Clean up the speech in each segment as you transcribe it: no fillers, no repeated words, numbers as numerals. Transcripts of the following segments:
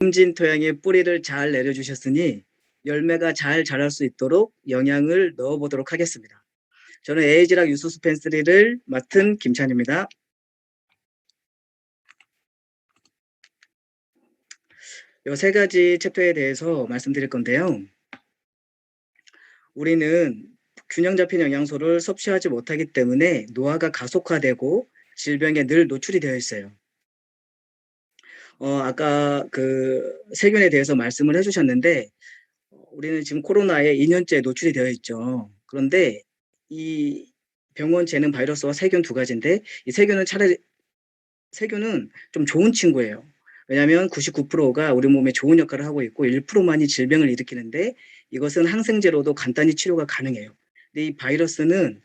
진 토양에 뿌리를 잘 내려주셨으니 열매가 잘 자랄 수 있도록 영양을 넣어보도록 하겠습니다. 저는 에이지락 유수스펜3를 맡은 김찬입니다. 이 세 가지 챕터에 대해서 말씀드릴 건데요. 우리는 균형 잡힌 영양소를 섭취하지 못하기 때문에 노화가 가속화되고 질병에 늘 노출이 되어 있어요. 아까 그 세균에 대해서 말씀을 해주셨는데 우리는 지금 코로나에 2년째 노출이 되어 있죠. 그런데 이 병원 재는 바이러스와 세균 두 가지인데 이 세균은 좀 좋은 친구예요. 왜냐하면 99%가 우리 몸에 좋은 역할을 하고 있고 1%만이 질병을 일으키는데 이것은 항생제로도 간단히 치료가 가능해요. 근데 이 바이러스는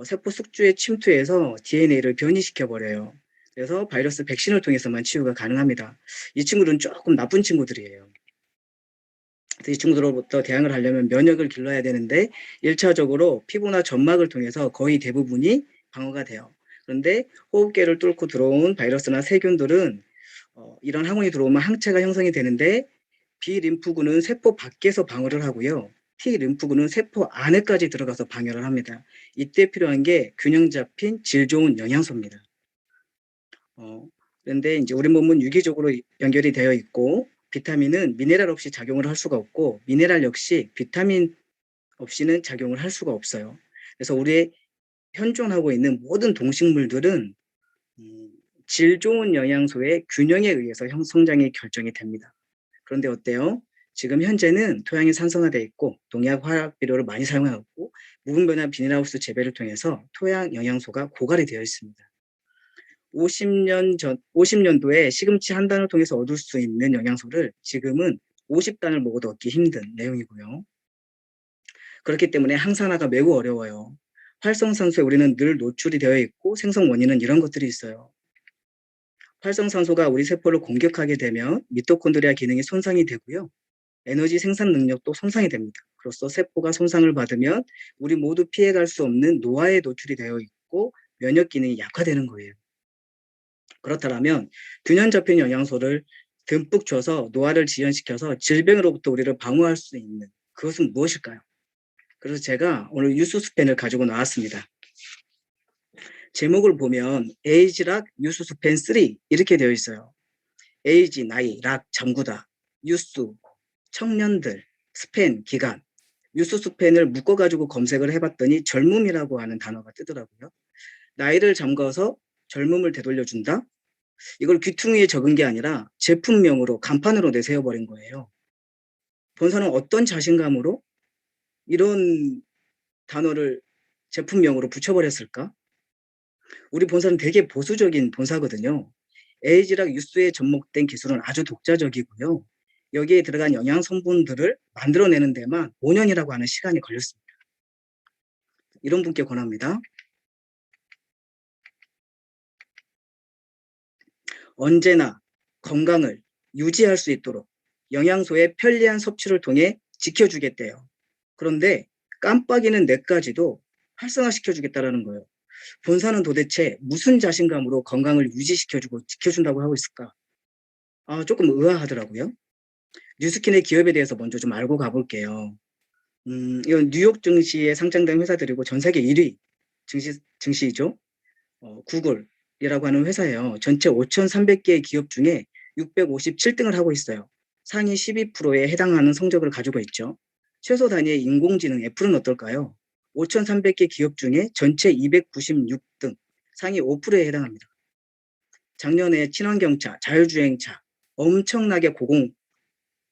세포 숙주에 침투해서 DNA를 변이시켜 버려요. 그래서 바이러스 백신을 통해서만 치유가 가능합니다. 이 친구들은 조금 나쁜 친구들이에요. 이 친구들로부터 대항을 하려면 면역을 길러야 되는데 1차적으로 피부나 점막을 통해서 거의 대부분이 방어가 돼요. 그런데 호흡기를 뚫고 들어온 바이러스나 세균들은 이런 항원이 들어오면 항체가 형성이 되는데 비림프군은 세포 밖에서 방어를 하고요. T림프군은 세포 안에까지 들어가서 방어를 합니다. 이때 필요한 게 균형 잡힌 질 좋은 영양소입니다. 그런데 이제 우리 몸은 유기적으로 연결이 되어 있고 비타민은 미네랄 없이 작용을 할 수가 없고 미네랄 역시 비타민 없이는 작용을 할 수가 없어요. 그래서 우리의 현존하고 있는 모든 동식물들은 질 좋은 영양소의 균형에 의해서 성장이 결정이 됩니다. 그런데 어때요? 지금 현재는 토양이 산성화되어 있고 농약, 화학 비료를 많이 사용하고 무분별한 비닐하우스 재배를 통해서 토양 영양소가 고갈이 되어 있습니다. 50년도에 시금치 한 단을 통해서 얻을 수 있는 영양소를 지금은 50단을 먹어도 얻기 힘든 내용이고요. 그렇기 때문에 항산화가 매우 어려워요. 활성산소에 우리는 늘 노출이 되어 있고 생성 원인은 이런 것들이 있어요. 활성산소가 우리 세포를 공격하게 되면 미토콘드리아 기능이 손상이 되고요. 에너지 생산 능력도 손상이 됩니다. 그로써 세포가 손상을 받으면 우리 모두 피해갈 수 없는 노화에 노출이 되어 있고 면역 기능이 약화되는 거예요. 그렇다면 균형 잡힌 영양소를 듬뿍 줘서 노화를 지연시켜서 질병으로부터 우리를 방어할 수 있는 그것은 무엇일까요? 그래서 제가 오늘 유수스펜을 가지고 나왔습니다. 제목을 보면 에이지락 유수스펜 3 이렇게 되어 있어요. 에이지, 나이, 락, 잠구다, 유수, 청년들, 스펜, 기간. 유수스펜을 묶어가지고 검색을 해봤더니 젊음이라고 하는 단어가 뜨더라고요. 나이를 잠궈서 젊음을 되돌려준다? 이걸 귀퉁이에 적은 게 아니라 제품명으로 간판으로 내세워버린 거예요. 본사는 어떤 자신감으로 이런 단어를 제품명으로 붙여버렸을까? 우리 본사는 되게 보수적인 본사거든요. 에이지락 유수에 접목된 기술은 아주 독자적이고요. 여기에 들어간 영양 성분들을 만들어내는 데만 5년이라고 하는 시간이 걸렸습니다. 이런 분께 권합니다. 언제나 건강을 유지할 수 있도록 영양소의 편리한 섭취를 통해 지켜주겠대요. 그런데 깜빡이는 내까지도 활성화시켜주겠다라는 거예요. 본사는 도대체 무슨 자신감으로 건강을 유지시켜주고 지켜준다고 하고 있을까? 조금 의아하더라고요. 뉴스킨의 기업에 대해서 먼저 좀 알고 가볼게요. 이건 뉴욕 증시에 상장된 회사들이고 전 세계 1위 증시이죠. 구글이라고 하는 회사예요. 전체 5,300개의 기업 중에 657등을 하고 있어요. 상위 12%에 해당하는 성적을 가지고 있죠. 최소 단위의 인공지능 애플은 어떨까요? 5,300개 기업 중에 전체 296등, 상위 5%에 해당합니다. 작년에 친환경차, 자율주행차 엄청나게 고공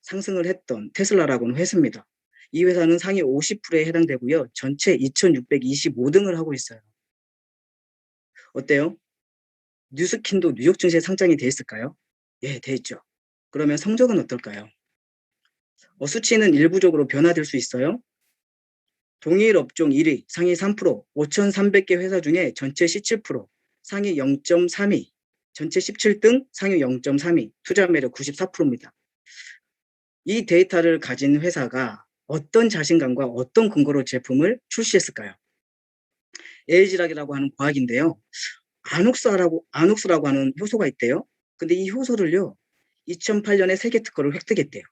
상승을 했던 테슬라라고는 회사입니다. 이 회사는 상위 50%에 해당되고요. 전체 2,625등을 하고 있어요. 어때요? 뉴스킨도 뉴욕 증시에 상장이 돼 있을까요? 예, 돼 있죠. 그러면 성적은 어떨까요? 수치는 일부적으로 변화될 수 있어요. 동일 업종 1위, 상위 3%, 5,300개 회사 중에 전체 17%, 상위 0.3위, 전체 17등, 상위 0.3위, 투자 매력 94%입니다. 이 데이터를 가진 회사가 어떤 자신감과 어떤 근거로 제품을 출시했을까요? 에이지락이라고 하는 과학인데요. 아녹스라고 하는 효소가 있대요. 근데 이 효소를요, 2008년에 세계 특허를 획득했대요.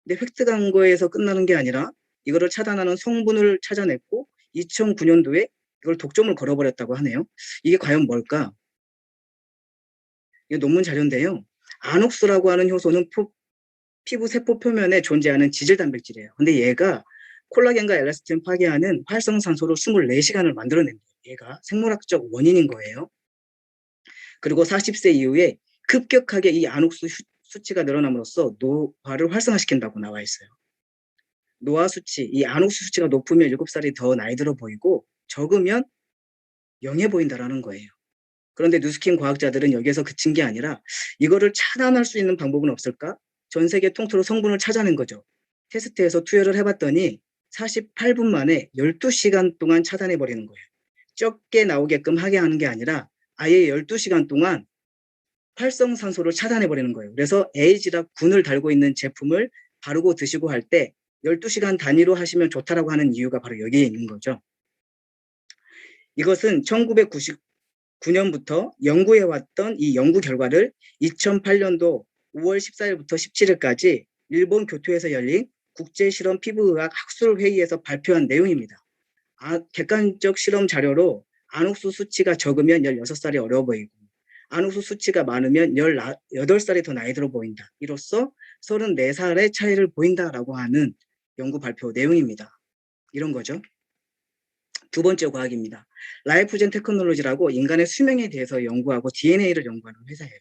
근데 획득한 거에서 끝나는 게 아니라 이거를 차단하는 성분을 찾아냈고 2009년도에 이걸 독점을 걸어버렸다고 하네요. 이게 과연 뭘까? 이 논문 자료인데요. 아녹스라고 하는 효소는 피부 세포 표면에 존재하는 지질 단백질이에요. 근데 얘가 콜라겐과 엘라스틴 파괴하는 활성산소를 24시간을 만들어낸대요. 얘가 생물학적 원인인 거예요. 그리고 40세 이후에 급격하게 이 아녹스 수치가 늘어남으로써 노화를 활성화시킨다고 나와 있어요. 노화 수치, 이 아녹스 수치가 높으면 7살이 더 나이 들어 보이고 적으면 영해 보인다라는 거예요. 그런데 누스킨 과학자들은 여기에서 그친 게 아니라 이거를 차단할 수 있는 방법은 없을까? 전 세계 통틀어 성분을 찾아낸 거죠. 테스트에서 투여를 해봤더니 48분 만에 12시간 동안 차단해버리는 거예요. 적게 나오게끔 하게 하는 게 아니라 아예 12시간 동안 활성산소를 차단해버리는 거예요. 그래서 에이지락 군을 달고 있는 제품을 바르고 드시고 할 때 12시간 단위로 하시면 좋다라고 하는 이유가 바로 여기에 있는 거죠. 이것은 1999년부터 연구해왔던 이 연구 결과를 2008년도 5월 14일부터 17일까지 일본 교토에서 열린 국제실험 피부의학 학술회의에서 발표한 내용입니다. 객관적 실험 자료로 아녹스 수치가 적으면 16살이 어려 보이고 아녹스 수치가 많으면 18살이 더 나이 들어 보인다. 이로써 34살의 차이를 보인다라고 하는 연구 발표 내용입니다. 이런 거죠. 두 번째 과학입니다. 라이프젠 테크놀로지라고 인간의 수명에 대해서 연구하고 DNA를 연구하는 회사예요.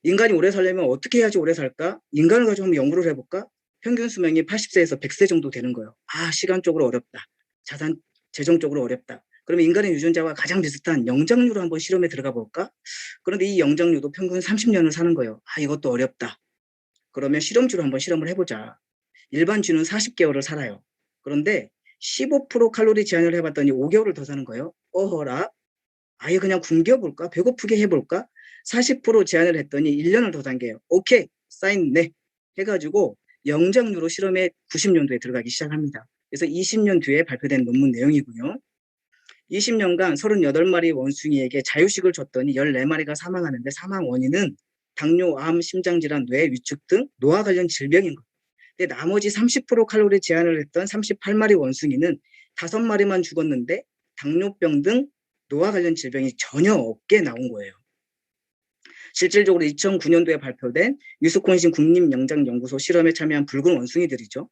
인간이 오래 살려면 어떻게 해야지 오래 살까? 인간을 가지고 한번 연구를 해볼까? 평균 수명이 80세에서 100세 정도 되는 거예요. 시간적으로 어렵다. 재정적으로 어렵다. 그러면 인간의 유전자와 가장 비슷한 영장류로 한번 실험에 들어가 볼까? 그런데 이 영장류도 평균 30년을 사는 거예요. 이것도 어렵다. 그러면 실험쥐로 한번 실험을 해보자. 일반 쥐는 40개월을 살아요. 그런데 15% 칼로리 제한을 해봤더니 5개월을 더 사는 거예요. 어허라. 아예 그냥 굶겨볼까? 배고프게 해볼까? 40% 제한을 했더니 1년을 더 당겨요. 오케이, 사인 네. 해가지고 영장류로 실험에 90년도에 들어가기 시작합니다. 그래서 20년 뒤에 발표된 논문 내용이고요. 20년간 38마리 원숭이에게 자유식을 줬더니 14마리가 사망하는데 사망 원인은 당뇨, 암, 심장질환, 뇌 위축 등 노화 관련 질병인 거예요. 근데 나머지 30% 칼로리 제한을 했던 38마리 원숭이는 5마리만 죽었는데 당뇨병 등 노화 관련 질병이 전혀 없게 나온 거예요. 실질적으로 2009년도에 발표된 위스콘신 국립영장연구소 실험에 참여한 붉은 원숭이들이죠.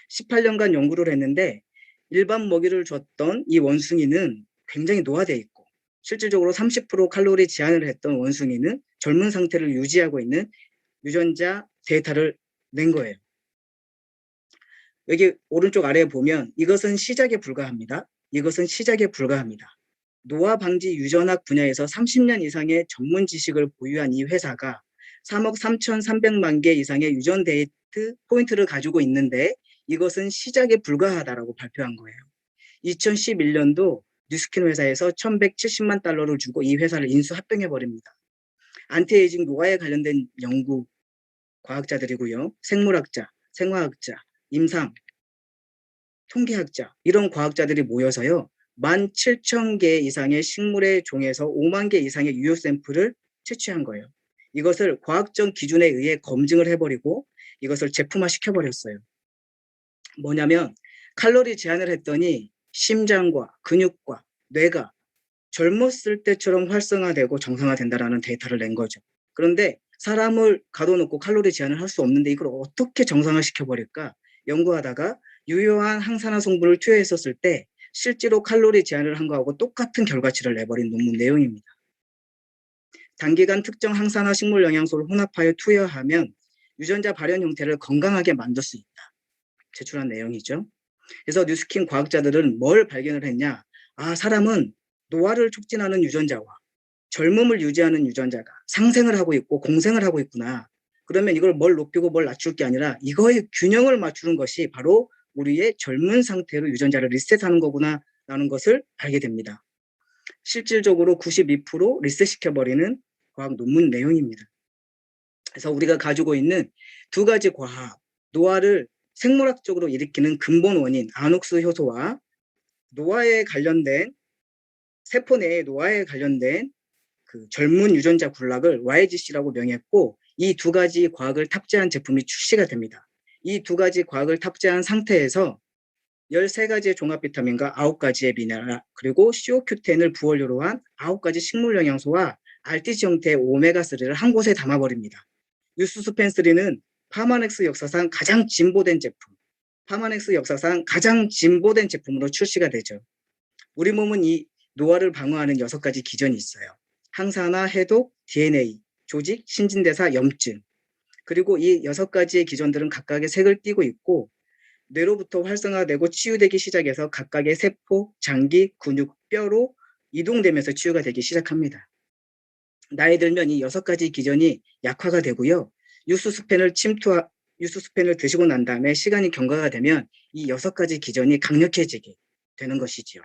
18년간 연구를 했는데 일반 먹이를 줬던 이 원숭이는 굉장히 노화되어 있고 실질적으로 30% 칼로리 제한을 했던 원숭이는 젊은 상태를 유지하고 있는 유전자 데이터를 낸 거예요. 여기 오른쪽 아래에 보면 이것은 시작에 불과합니다. 이것은 시작에 불과합니다. 노화 방지 유전학 분야에서 30년 이상의 전문 지식을 보유한 이 회사가 3억 3,300만 개 이상의 유전 데이트 포인트를 가지고 있는데 이것은 시작에 불과하다라고 발표한 거예요. 2011년도 뉴스킨 회사에서 1,170만 달러를 주고 이 회사를 인수 합병해버립니다. 안티에이징 노화에 관련된 연구 과학자들이고요. 생물학자, 생화학자, 임상, 통계학자 이런 과학자들이 모여서요. 17,000개 이상의 식물의 종에서 5만 개 이상의 유효 샘플을 채취한 거예요. 이것을 과학적 기준에 의해 검증을 해버리고 이것을 제품화 시켜버렸어요. 뭐냐면 칼로리 제한을 했더니 심장과 근육과 뇌가 젊었을 때처럼 활성화되고 정상화된다라는 데이터를 낸 거죠. 그런데 사람을 가둬놓고 칼로리 제한을 할 수 없는데 이걸 어떻게 정상화시켜버릴까? 연구하다가 유효한 항산화 성분을 투여했었을 때 실제로 칼로리 제한을 한 거하고 똑같은 결과치를 내버린 논문 내용입니다. 단기간 특정 항산화 식물 영양소를 혼합하여 투여하면 유전자 발현 형태를 건강하게 만들 수 있다. 제출한 내용이죠. 그래서 뉴스킨 과학자들은 뭘 발견을 했냐? 사람은 노화를 촉진하는 유전자와 젊음을 유지하는 유전자가 상생을 하고 있고 공생을 하고 있구나. 그러면 이걸 뭘 높이고 뭘 낮출 게 아니라 이거의 균형을 맞추는 것이 바로 우리의 젊은 상태로 유전자를 리셋하는 거구나 라는 것을 알게 됩니다. 실질적으로 92% 리셋시켜버리는 과학 논문 내용입니다. 그래서 우리가 가지고 있는 두 가지 과학, 노화를 생물학적으로 일으키는 근본 원인, 아녹스 효소와 노화에 관련된 세포 내의 노화에 관련된 그 젊은 유전자 군락을 YGC라고 명했고 이 두 가지 과학을 탑재한 제품이 출시가 됩니다. 이 두 가지 과학을 탑재한 상태에서 13가지의 종합 비타민과 9가지의 미네랄 그리고 CoQ10을 부원료로 한 9가지 식물 영양소와 RTG 형태의 오메가3를 한 곳에 담아버립니다. 유스스펜3는 파마넥스 역사상 가장 진보된 제품으로 출시가 되죠. 우리 몸은 이 노화를 방어하는 6가지 기전이 있어요. 항산화, 해독, DNA, 조직, 신진대사, 염증. 그리고 이 6가지의 기전들은 각각의 색을 띠고 있고 뇌로부터 활성화되고 치유되기 시작해서 각각의 세포, 장기, 근육, 뼈로 이동되면서 치유가 되기 시작합니다. 나이 들면 이 6가지 기전이 약화가 되고요. 유스스펜을 드시고 난 다음에 시간이 경과가 되면 이 6가지 기전이 강력해지게 되는 것이지요.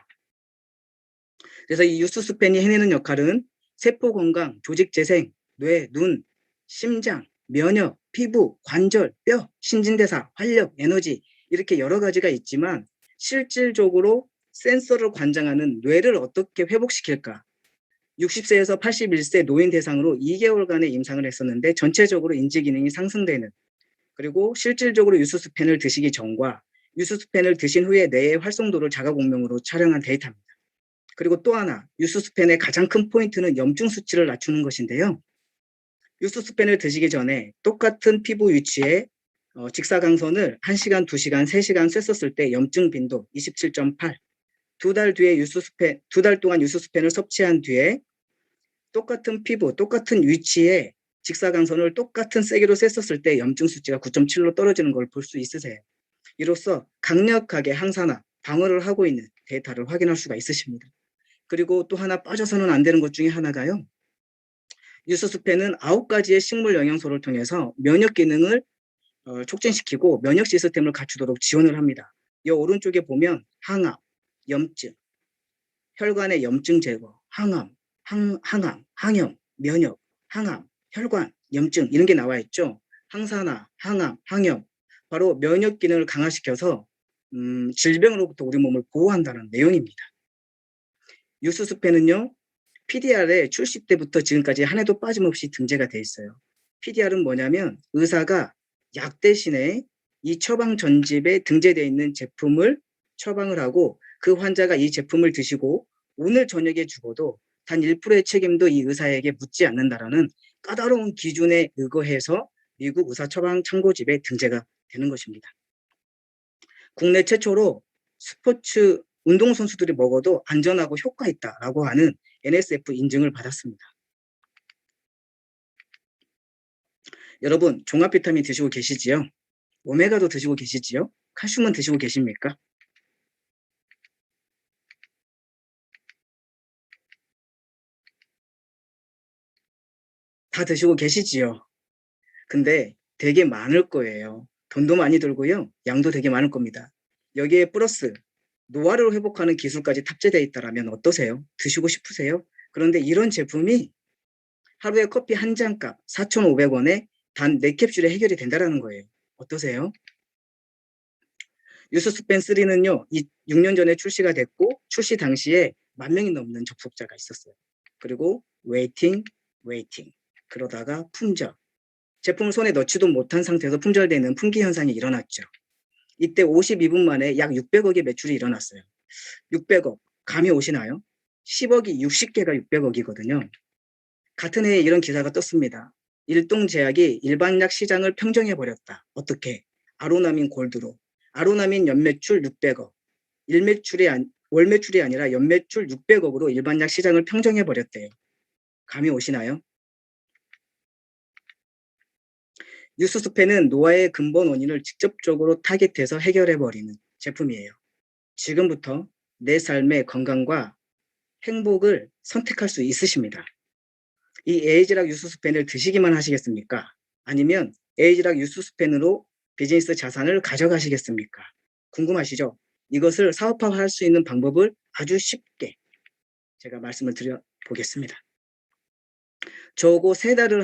그래서 이 유스스펜이 해내는 역할은 세포 건강, 조직 재생, 뇌, 눈, 심장, 면역, 피부, 관절, 뼈, 신진대사, 활력, 에너지 이렇게 여러 가지가 있지만 실질적으로 센서를 관장하는 뇌를 어떻게 회복시킬까? 60세에서 81세 노인 대상으로 2개월간의 임상을 했었는데 전체적으로 인지 기능이 상승되는 그리고 실질적으로 유스스펜을 드시기 전과 유스스펜을 드신 후에 뇌의 활성도를 자가공명으로 촬영한 데이터입니다. 그리고 또 하나 유스스펜의 가장 큰 포인트는 염증 수치를 낮추는 것인데요. 유스스펜을 드시기 전에 똑같은 피부 위치에 직사광선을 1시간, 2시간, 3시간 쐈었을 때 염증 빈도 27.8, 두 달 동안 유스스펜을 섭취한 뒤에 똑같은 피부, 똑같은 위치에 직사광선을 똑같은 세기로 쐈었을 때 염증 수치가 9.7로 떨어지는 걸 볼 수 있으세요. 이로써 강력하게 항산화, 방어를 하고 있는 데이터를 확인할 수가 있으십니다. 그리고 또 하나 빠져서는 안 되는 것 중에 하나가요. 유스스펜은 9가지의 식물 영양소를 통해서 면역 기능을 촉진시키고 면역 시스템을 갖추도록 지원을 합니다. 이 오른쪽에 보면 항암, 염증, 혈관의 염증 제거, 항암, 항염, 면역, 항암, 혈관, 염증 이런 게 나와 있죠. 항산화, 항암, 항염 바로 면역 기능을 강화시켜서 질병으로부터 우리 몸을 보호한다는 내용입니다. 유스스펜은요. PDR에 출시 때부터 지금까지 한 해도 빠짐없이 등재가 돼 있어요. PDR은 뭐냐면 의사가 약 대신에 이 처방 전집에 등재되어 있는 제품을 처방을 하고 그 환자가 이 제품을 드시고 오늘 저녁에 죽어도 단 1%의 책임도 이 의사에게 묻지 않는다라는 까다로운 기준에 의거해서 미국 의사 처방 참고집에 등재가 되는 것입니다. 국내 최초로 스포츠 운동선수들이 먹어도 안전하고 효과 있다라고 하는 NSF 인증을 받았습니다. 여러분 종합 비타민 드시고 계시지요? 오메가도 드시고 계시지요? 칼슘은 드시고 계십니까? 다 드시고 계시지요? 근데 되게 많을 거예요. 돈도 많이 들고요. 양도 되게 많을 겁니다. 여기에 플러스 노화를 회복하는 기술까지 탑재되어 있다면 어떠세요? 드시고 싶으세요? 그런데 이런 제품이 하루에 커피 한 잔 값 4,500원에 단 4캡슐에 해결이 된다는 거예요. 어떠세요? 유스스펜3는요. 6년 전에 출시가 됐고 출시 당시에 10,000명이 넘는 접속자가 있었어요. 그리고 웨이팅 그러다가 품절 제품을 손에 넣지도 못한 상태에서 품절되는 품귀 현상이 일어났죠. 이때 52분 만에 약 600억의 매출이 일어났어요. 600억 감이 오시나요? 10억이 60개가 600억이거든요. 같은 해에 이런 기사가 떴습니다. 일동제약이 일반약 시장을 평정해버렸다. 어떻게? 아로나민 골드로. 아로나민 연매출 600억. 월매출이 아니라 연매출 600억으로 일반약 시장을 평정해버렸대요. 감이 오시나요? 유스스펜은 노화의 근본 원인을 직접적으로 타겟해서 해결해버리는 제품이에요. 지금부터 내 삶의 건강과 행복을 선택할 수 있으십니다. 이 에이즈락 유스스펜을 드시기만 하시겠습니까? 아니면 에이즈락 유스스펜으로 비즈니스 자산을 가져가시겠습니까? 궁금하시죠? 이것을 사업화할 수 있는 방법을 아주 쉽게 제가 말씀을 드려보겠습니다. 저거 3달을